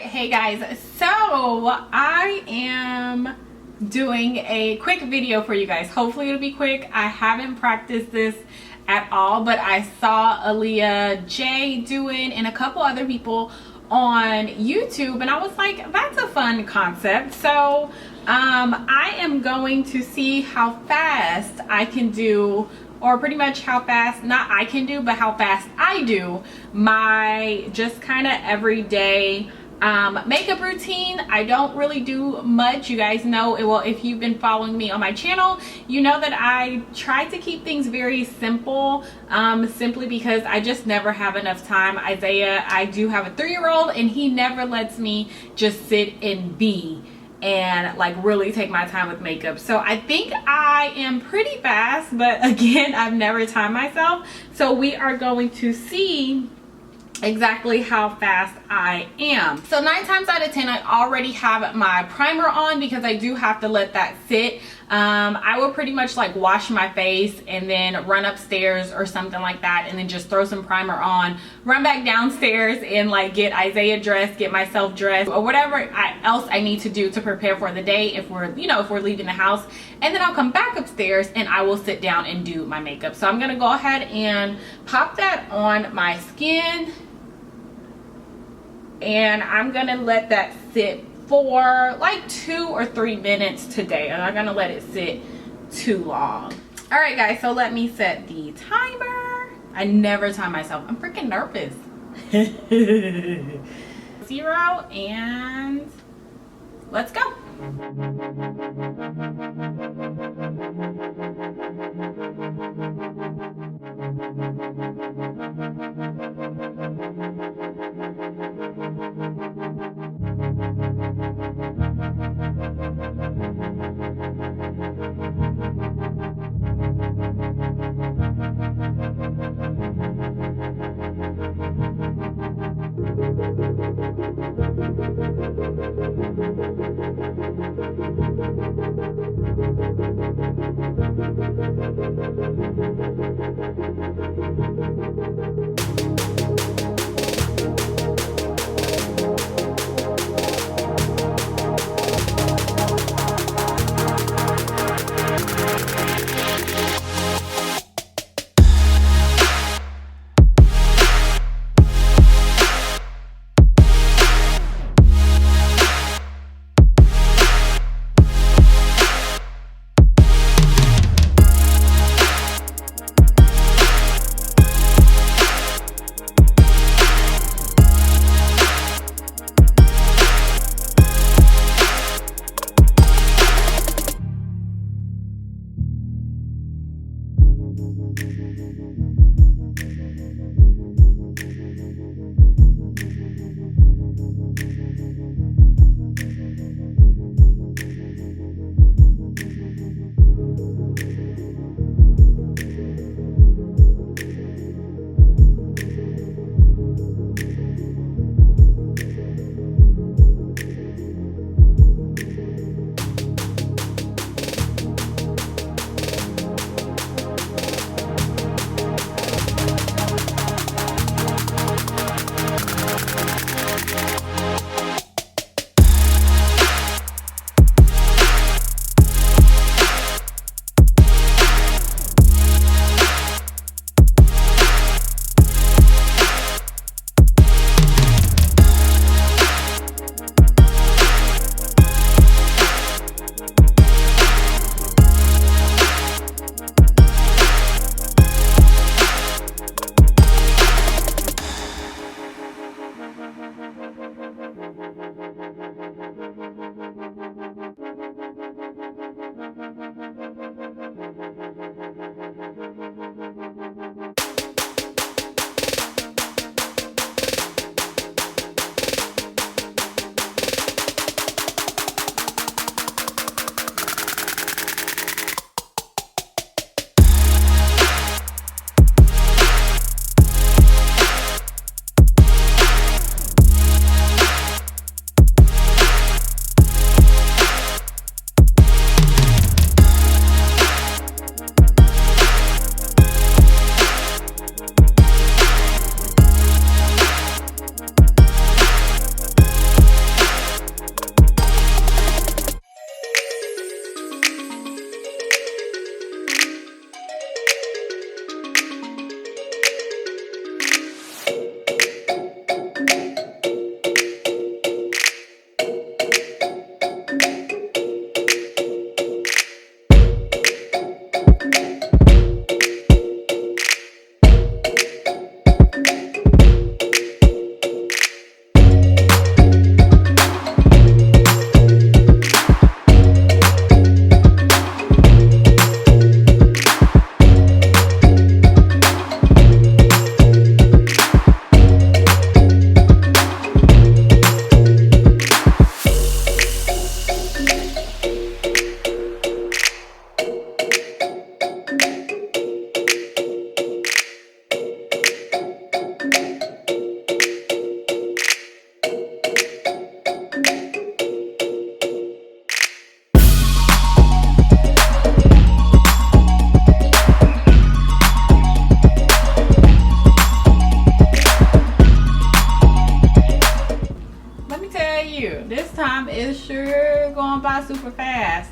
Hey guys, so I am doing a quick video for you guys. Hopefully it'll be quick. I haven't practiced this at all, but I saw Aaliyah J do it and a couple other people on YouTube, and I was like, that's a fun concept. So I am going to see how fast I can do, or pretty much how fast, not I can do, but how fast I do my just kind of everyday makeup routine. I don't really do much. You guys know it. Well, if you've been following me on my channel, you know that I try to keep things very simple, simply because I just never have enough time. Isaiah, I do have a 3-year-old, and he never lets me just sit and be and like really take my time with makeup. So I think I am pretty fast, but again, I've never timed myself. So we are going to see exactly how fast I am. So 9 times out of 10, I already have my primer on because I do have to let that sit. I will pretty much like wash my face and then run upstairs or something like that, and then just throw some primer on, run back downstairs and like get Isaiah dressed, get myself dressed, or whatever else I need to do to prepare for the day if we're, you know, if we're leaving the house. And then I'll come back upstairs and I will sit down and do my makeup. So I'm gonna go ahead and pop that on my skin, and I'm gonna let that sit for like 2 or 3 minutes today. I'm not gonna let it sit too long. All right guys, so let me set the timer. I never time myself. I'm freaking nervous. 0, and let's go. tell you, this time is sure going by super fast.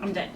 I'm done.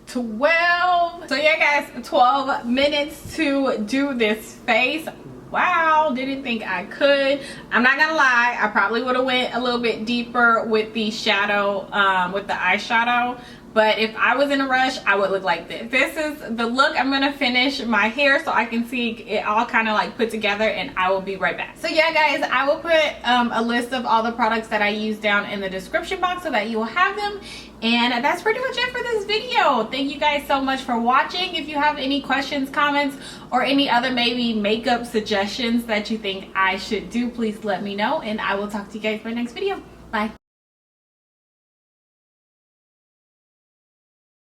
12. So yeah guys, 12 minutes to do this face. Wow, didn't think I could. I'm not gonna lie, I probably would have went a little bit deeper with the shadow, with the eyeshadow. But if I was in a rush, I would look like this. This is the look. I'm gonna finish my hair so I can see it all kind of like put together, and I will be right back. So yeah guys, I will put a list of all the products that I use down in the description box so that you will have them. And that's pretty much it for this video. Thank you guys so much for watching. If you have any questions, comments, or any other maybe makeup suggestions that you think I should do, please let me know, and I will talk to you guys in my next video. Bye.